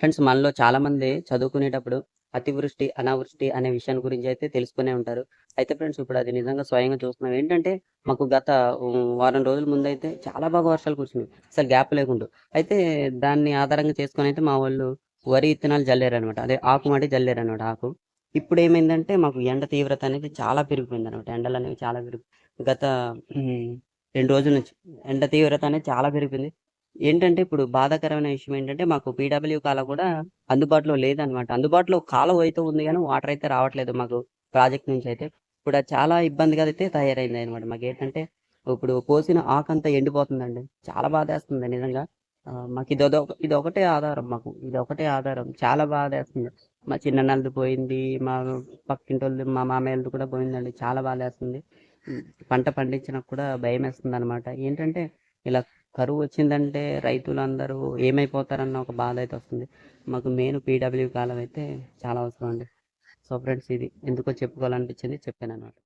Friends మనలో చాలామంది చదువుకునేటప్పుడు అతివృష్టి, అనావృష్టి అనే విషయాన్ని గురించి అయితే తెలుసుకునే ఉంటారు. అయితే ఫ్రెండ్స్ ఇప్పుడు అది నిజంగా స్వయంగా చూస్తున్నాం. ఏంటంటే మాకు గత వారం రోజుల ముందైతే చాలా బాగా వర్షాలు కురిసినాయి. అసలు గ్యాప్ లేకుండా. అయితే దాన్ని ఆధారంగా చేసుకొనైతే మా వోళ్ళు వరి ఇత్తనాలు జల్లారనమాట. అదే ఆకు మడి జల్లారనమాట ఆకు. ఇప్పుడేమైందంటే మాకు ఎండ తీవ్రత అనేది చాలా పెరిగిపోయిందనమాట. ఎండలనేవి చాలా గత హ్మ్. 2 రోజుల నుంచి ఎండ తీవ్రత అనేది చాలా పెరిగిపోయింది. ఏంటంటే ఇప్పుడు బాధాకరమైన విషయం ఏంటంటే మాకు పీడబ్ల్యూ కాలువ కూడా అందుబాటులో లేదనమాట. అందుబాటులో కాలువ అయితే ఉంది గానీ వాటర్ అయితే రావట్లేదు మాకు ప్రాజెక్ట్ నుంచి అయితే. ఇప్పుడు అది చాలా ఇబ్బందిగా అయితే తయారైందనమాట. మాకేంటంటే ఇప్పుడు కోసిన ఆకంతా ఎండిపోతుందండి. చాలా బాధేస్తుంది నిజంగా. మాకు ఇదొకటే ఆధారం మాకు. ఇదొకటే ఆధారం. చాలా బాధేస్తుంది. మా చిన్నన్నలది పోయింది. మా పక్కింటోళ్ళది మా మామయ్యోళ్ళది కూడా పోయిందండి. చాలా బాధేస్తుంది. హ్మ్. పంట పండించడానికి కూడా భయమేస్తుందనమాట. ఏంటంటే ఇలా కరువు వచ్చిందంటే రైతులందరూ ఏమైపోతారన్న ఒక బాధ అయితే వస్తుంది. మాకు మెయిన్ పీడబ్ల్యూ కాలం అయితే చాలా అవసరం అండి. సో ఫ్రెండ్స్ ఇది ఎందుకో చెప్పుకోవాలనిపించింది చెప్పాను అన్నమాట.